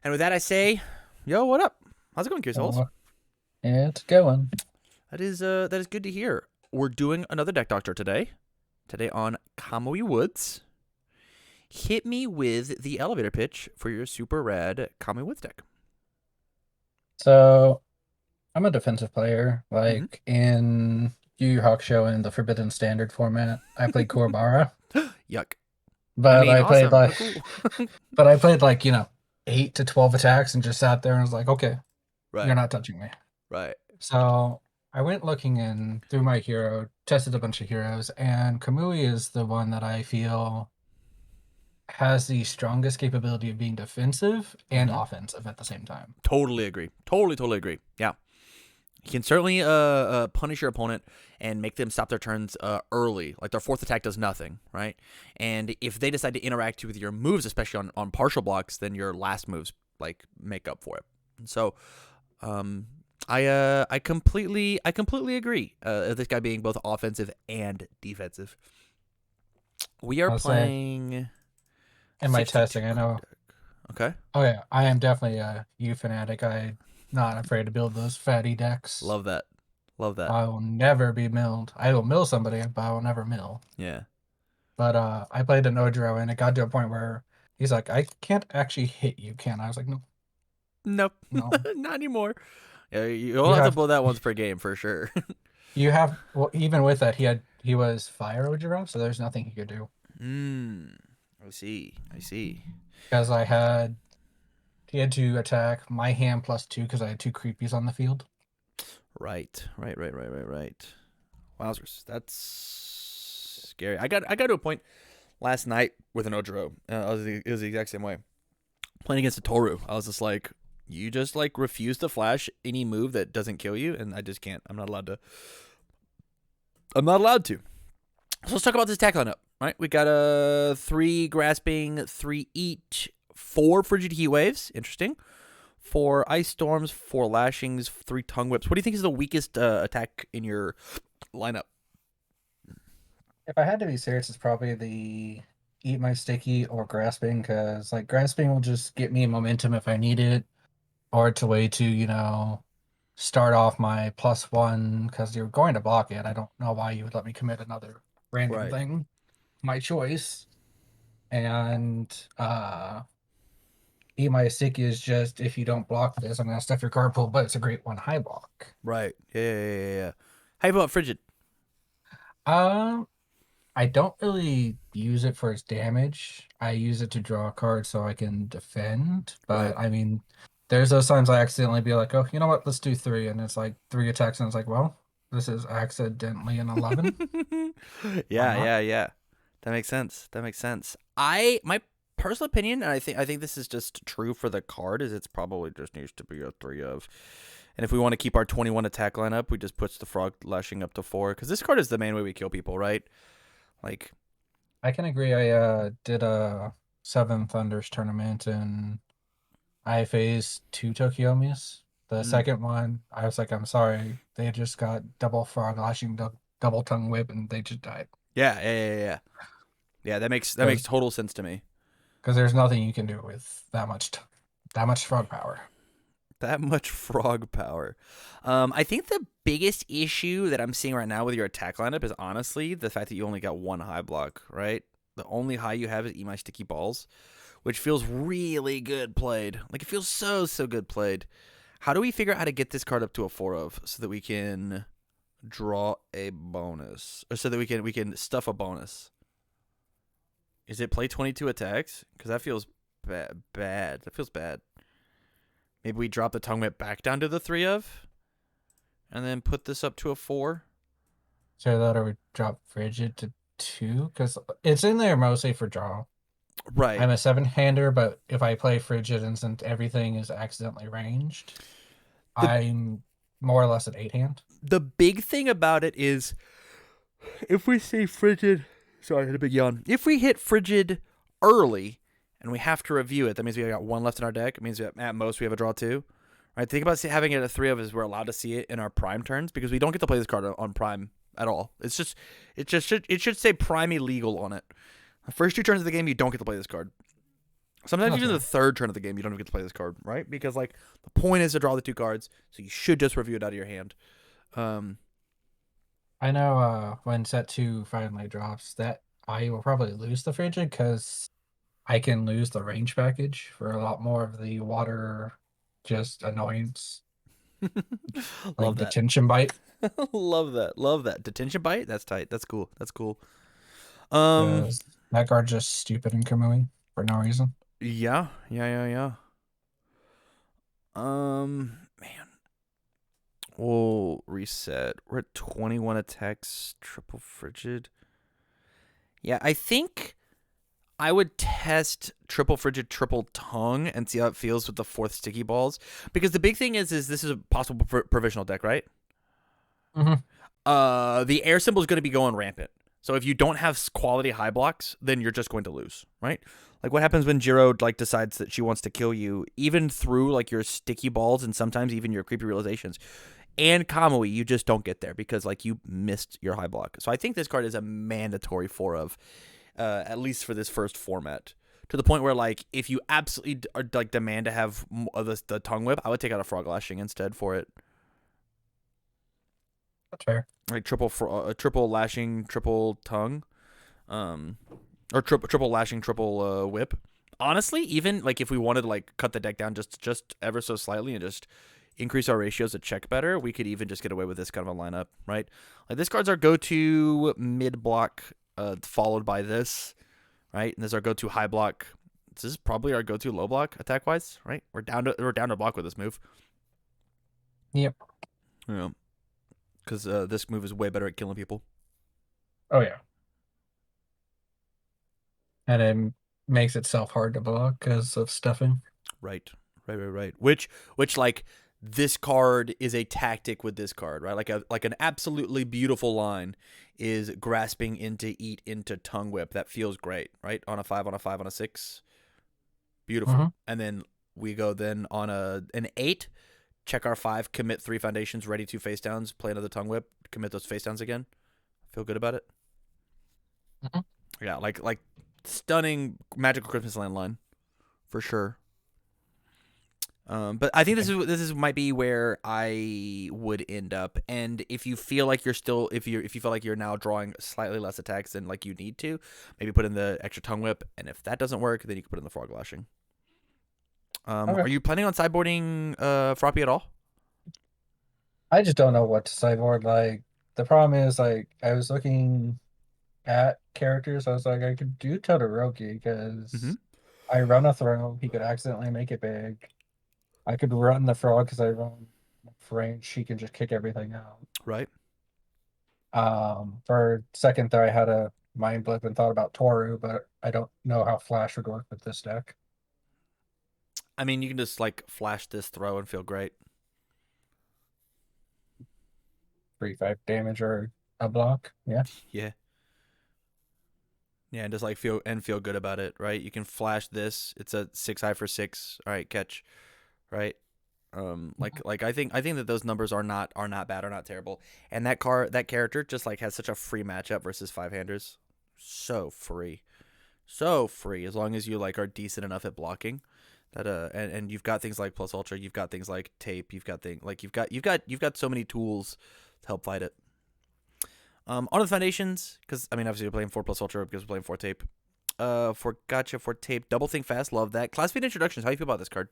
And with that, I say, yo, what up? How's it going, Curious Souls? Oh, it's going. That is good to hear. We're doing another deck doctor today. Today on Kamui Woods. Hit me with the elevator pitch for your super rad Kamui Woods deck. So I'm a defensive player. Mm-hmm. Like in Yu Yu Hakusho in the Forbidden Standard format, I played Kurobara, Yuck. I but mean, I played awesome, like, but cool. but I played like 8 to 12 attacks and just sat there and was like, okay, you're Right, not touching me. right. So I went looking in through my hero, tested a bunch of heroes, and Kamui is the one that I feel has the strongest capability of being defensive and Mm-hmm. offensive at the same time. Totally agree. Totally agree. Yeah. You can certainly punish your opponent and make them stop their turns early. Like their fourth attack does nothing, right? And if they decide to interact with your moves, especially on partial blocks, then your last moves like make up for it. And so, I completely agree. This guy being both offensive and defensive. We are I'll say playing in my 62 testing, I card know. deck. Okay, Oh yeah, I am definitely a U fanatic. I'm not afraid to build those fatty decks. love that, love that. I will never be milled. I will mill somebody, but I will never mill. Yeah. But I played an Odro, and it got to a point where he's like, "I can't actually hit you, can I?" was like, "No, Nope, no. not anymore. Yeah, you'll You have to have, blow that once per game for sure. you have. Well, even with that, he was fire Odro, so there's nothing he could do Hmm. I see. I see. because he had to attack my hand +2 because I had two creepies on the field. Right. Wowzers, that's scary. I got to a point last night with an Ojiro. It was the exact same way. Playing against a Toru, I was just like, you just like refuse to flash any move that doesn't kill you, and I just can't. I'm not allowed to. I'm not allowed to. So let's talk about this attack lineup. Right, we got a 3 grasping, 3 each, 4 frigid heat waves. Interesting. 4 ice storms, 4 lashings, 3 tongue whips. What do you think is the weakest attack in your lineup? If I had to be serious, it's probably the eat my sticky or grasping, because like grasping will just get me momentum if I need it, or it's a way to, start off my +1 because you're going to block it. I don't know why you would let me commit another random Right. thing. My choice. And eat my sticky is just if you don't block this, I'm gonna stuff your card pool, but it's a great one high block. Right. Yeah. How about frigid? Um I don't really use it for its damage. I use it to draw a card so I can defend. Right. But I mean, there's those times I accidentally be like, oh, you know what? Let's do three. And it's like 3 attacks. And it's like, well, this is accidentally an 11. Why not? Yeah. That makes sense. My personal opinion, and I think this is just true for the card, is it's probably just needs to be a 3 of. And if we want to keep our 21 attack lineup, we just puts the frog lashing up to 4 because this card is the main way we kill people, right? Like, I can agree. I did a Seven Thunders tournament and I faced two Tokyomis. The mm, second one, I was like, I'm sorry. They just got double frog lashing, double tongue whip, and they just died. yeah. Yeah, that makes total sense to me. Because there's nothing you can do with that much frog power. That much frog power. I think the biggest issue that I'm seeing right now with your attack lineup is honestly the fact that you only got one high block, right? The only high you have is Eat My Sticky Balls, which feels really good played. Like, it feels so good played. How do we figure out how to get this card up to a 4 of so that we can draw a bonus? Or so that we can stuff a bonus? Is it play 22 attacks? Because that feels bad. That feels bad. Maybe we drop the tongue whip back down to the 3 of, and then put this up to a 4. So that I would drop Frigid to 2, because it's in there mostly for draw. Right. I'm a 7-hander, but if I play Frigid and since everything is accidentally ranged, The I'm more or less an 8-hand. the big thing about it is if we say frigid, sorry, I had a big yawn. If we hit frigid early and we have to review it, that means we got 1 left in our deck. It means that at most we have a draw 2. Right? Think about having it at 3 of is we're allowed to see it in our prime turns because we don't get to play this card on prime at all. It should say prime illegal on it. The first 2 turns of the game you don't get to play this card. Sometimes That's even the fair. third turn of the game, you don't even get to play this card, right? Because like the point is to draw the 2 cards, so you should just review it out of your hand. Um, I know when set 2 finally drops that I will probably lose the frigid because I can lose the range package for a lot more of the water just annoyance, like love that. detention bite. Love that. Love that. Detention bite? That's tight. That's cool. That's cool. Um, Because that card's just stupid in Kamui for no reason. yeah. Yeah, yeah, yeah. Man. We'll reset. We're at 21 attacks, triple frigid. Yeah, I think I would test triple frigid, triple tongue and see how it feels with the 4th sticky balls. Because the big thing is this is a possible provisional deck, right? Mm-hmm. The air symbol is going to be going rampant. So if you don't have quality high blocks, then you're just going to lose, right? Like what happens when Jiro like decides that she wants to kill you, even through like your sticky balls and sometimes even your creepy realizations. And Kamui, you just don't get there because like you missed your high block. So I think this card is a mandatory 4 of, at least for this first format. To the point where like if you absolutely are, like demand to have the tongue whip, I would take out a frog lashing instead for it. That's fair. Like triple lashing, triple tongue, or triple lashing, triple whip. Honestly, even like if we wanted to like cut the deck down just ever so slightly and just increase our ratios to check better, we could even just get away with this kind of a lineup, right? Like this card's our go-to mid block, followed by this, right? And this is our go-to high block. This is probably our go-to low block attack wise, right? We're down to block with this move. Yep. Yeah, because this move is way better at killing people. Oh yeah. And it makes itself hard to block because of stuffing. Right. Right. Which like this card is a tactic with this card, right? Like an absolutely beautiful line is grasping into eat into tongue whip. That feels great, right? On a 5, on a 5, on a 6. Beautiful. Mm-hmm. And then we go then on an 8, check our 5, commit 3 foundations, ready 2 face downs, play another tongue whip, commit those face downs again. Feel good about it? Mm-hmm. Yeah, like stunning magical Christmas land line. For sure. But I think this might be where I would end up. And if you feel like you're still if you feel like you're now drawing slightly less attacks than like you need to, maybe put in the extra tongue whip. And if that doesn't work, then you can put in the frog lashing. Okay. Are you planning on sideboarding Froppy at all? I just don't know what to sideboard. Like the problem is like I was looking at characters. I was like I could do Todoroki Mm-hmm. because I run a throw. He could accidentally make it big. I could run the frog because I run range. She can just kick everything out. Right. For a second there, I had a mind blip and thought about Toru, but I don't know how Flash would work with this deck. I mean, you can just like flash this throw and feel great. 3/5 damage or a block. Yeah. Yeah. Yeah, and just like feel good about it, right? You can flash this. It's a 6 high for 6. All right, catch, right? Like I think that those numbers are not bad or not terrible. And that character just like has such a free matchup versus 5-handers. So free. So free as long as you like are decent enough at blocking. That and you've got things like plus ultra, you've got things like tape, you've got so many tools to help fight it. On the foundations, because I mean obviously you're playing 4 plus ultra because we're playing 4 tape. For gotcha for tape, double think fast, love that. Class speed introductions, how do you feel about this card?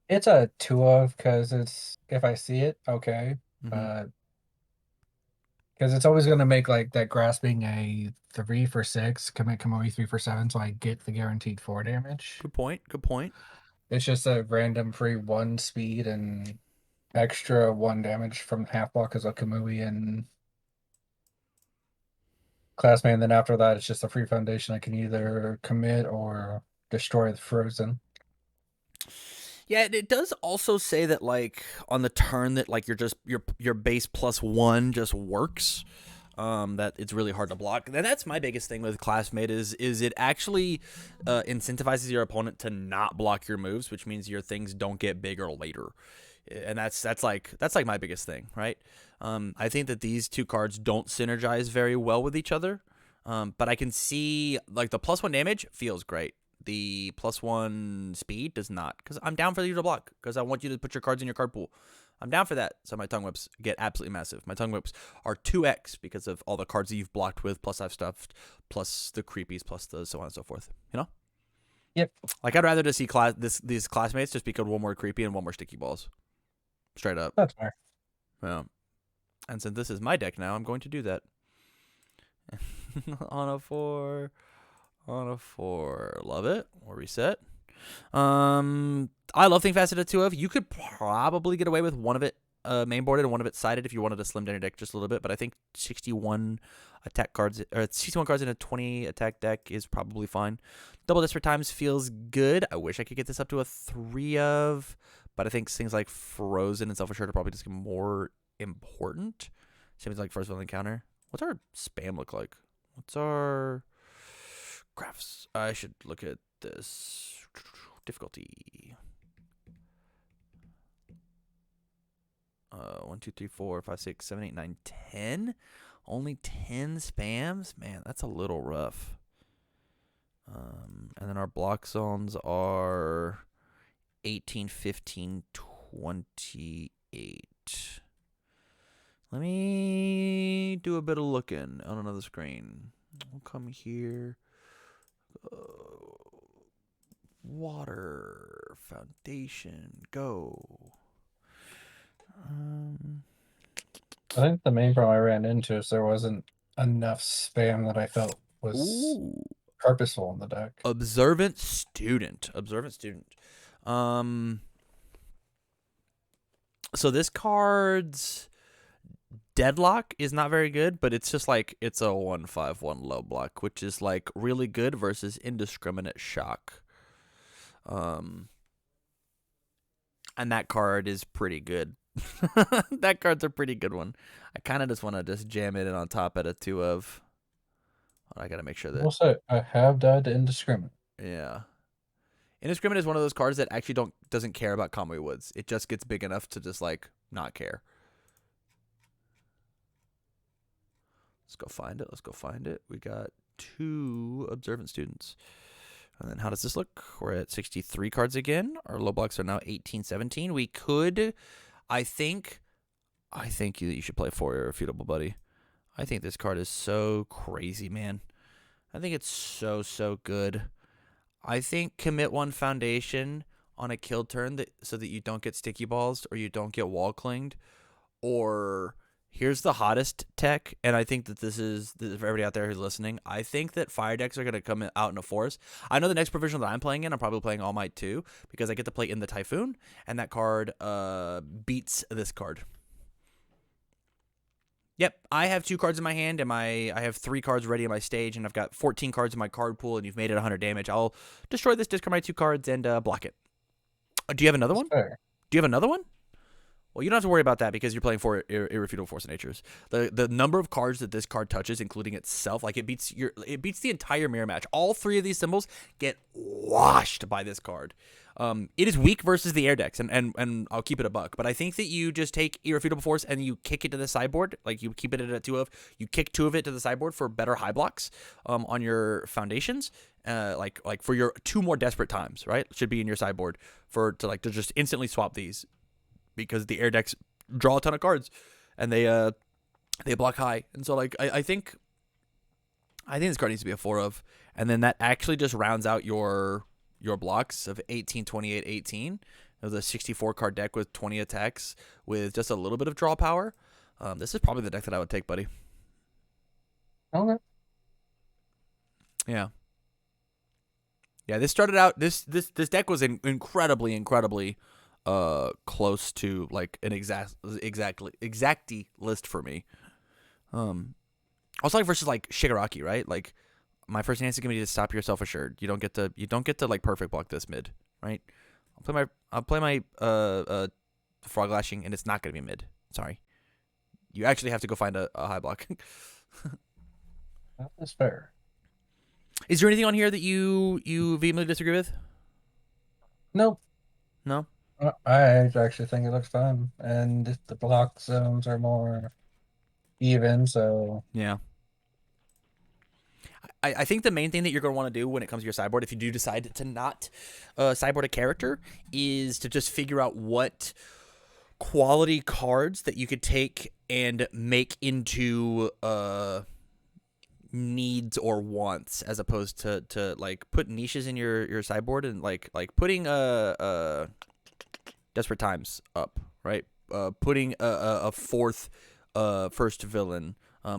It's a 2 of because it's if I see it, okay. Mm-hmm. But because it's always going to make like that grasping a 3 for 6, commit Kamui 3 for 7, so I get the guaranteed 4 damage. Good point. Good point. It's just a random free 1 speed and extra 1 damage from half block as a Kamui and Classmate. And then after that, it's just a free foundation. I can either commit or destroy the frozen. Yeah, it does also say that like on the turn that like you're just your base +1 just works. That it's really hard to block. And that's my biggest thing with Classmate is it actually incentivizes your opponent to not block your moves, which means your things don't get bigger later. And that's like my biggest thing, right? I think that these two cards don't synergize very well with each other. But I can see like the +1 damage feels great. The +1 speed does not, because I'm down for you to block, because I want you to put your cards in your card pool. I'm down for that. So my tongue whips get absolutely massive. My tongue whips are 2x because of all the cards that you've blocked with, plus I've stuffed, plus the creepies, plus the so on and so forth. You know? Yep. Like I'd rather just see these classmates just become one more creepy and one more sticky balls. Straight up. That's fair. Yeah. And since this is my deck now, I'm going to do that. On a 4. On a 4. Love it. We'll reset. I love Think Fast at a 2 of. You could probably get away with one of it mainboarded and one of it sided if you wanted to slim down your deck just a little bit, but I think 61 attack cards or 61 cards in a 20 attack deck is probably fine. Double Desperate Times feels good. I wish I could get this up to a 3 of, but I think things like Frozen and Self Assured are probably just more important. Same as like First Villain Encounter. What's our spam look like? What's our graphs? I should look at this. Difficulty. 1, 2, 3, 4, 5, 6, 7, 8, 9, 10. Only 10 spams? Man, that's a little rough. And then our block zones are 18, 15, 28. Let me do a bit of looking on another screen. We'll come here. Water. Foundation. Go. I think the main problem I ran into is there wasn't enough spam that I felt was purposeful in the deck. Observant student. Observant student. So this card's Deadlock is not very good, but it's just like it's a 1/5/1 low block, which is like really good versus Indiscriminate Shock. And that card is pretty good. That card's a pretty good one. I kind of just want to just jam it in on top at a 2 of. I got to make sure that. Also, I have died to Indiscriminate. Yeah. Indiscriminate is one of those cards that actually doesn't care about Kamui Woods. It just gets big enough to just like not care. Let's go find it. Let's go find it. We got 2 observant students. And then how does this look? We're at 63 cards again. Our low blocks are now 18, 17. We could, I think you should play For Irrefutable, buddy. I think this card is so crazy, man. I think it's so good. I think commit 1 foundation on a kill turn so that you don't get sticky balls or you don't get wall clinged. Or here's the hottest tech, and I think that this is for everybody out there who's listening. I think that fire decks are going to come out in a force. I know the next provisional that I'm playing in, I'm probably playing All Might 2 because I get to play in the Typhoon, and that card beats this card. Yep, I have 2 cards in my hand, and I have 3 cards ready in my stage, and I've got 14 cards in my card pool, and you've made it 100 damage. I'll destroy this, discard my 2 cards, and block it. Do you have another one? Fair. Do you have another one? Well, you don't have to worry about that because you're playing for Irrefutable Force of Natures. The number of cards that this card touches, including itself, like it beats the entire mirror match. All 3 of these symbols get washed by this card. It is weak versus the air decks, and I'll keep it a buck. But I think that you just take Irrefutable Force and you kick it to the sideboard, like you keep it at a 2 of. You kick 2 of it to the sideboard for better high blocks on your foundations. Like for your 2 more desperate times, right? Should be in your sideboard to just instantly swap these. Because the air decks draw a ton of cards, and they block high, and so like I think this card needs to be a 4 of, and then that actually just rounds out your blocks of 18, 28, 18. It was a 64 card deck with 20 attacks with just a little bit of draw power. This is probably the deck that I would take, buddy. Okay. Yeah. This started out this deck was incredibly close to like an exacty list for me. Also like versus like Shigaraki, right? Like my first answer is gonna be to stop your Self Assured. You don't get to like perfect block this mid, right? I'll play my Frog Lashing, and it's not gonna be mid. Sorry. You actually have to go find a high block. That's fair. Is there anything on here that you vehemently disagree with? Nope. No? I actually think it looks fun, and the block zones are more even, so Yeah. I think the main thing that you're going to want to do when it comes to your sideboard, if you do decide to not sideboard a character, is to just figure out what quality cards that you could take and make into needs or wants, as opposed to like put niches in your sideboard and like putting Desperate Times up, right? Putting a fourth first villain,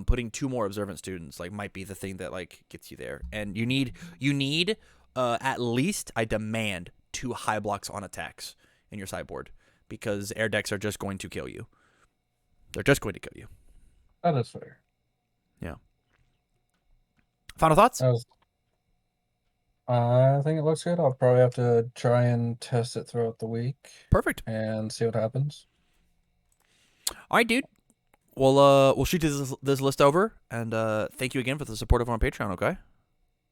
putting 2 more observant students, like, might be the thing that like gets you there. And you need at least, I demand, 2 high blocks on attacks in your sideboard, because air decks are just going to kill you. They're just going to kill you. That is fair. Yeah. Final thoughts? I think it looks good. I'll probably have to try and test it throughout the week Perfect. and see what happens. All right, dude. We'll shoot this list over, and thank you again for the support over on Patreon. Okay.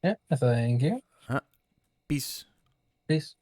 Yeah, thank you. Peace. Peace.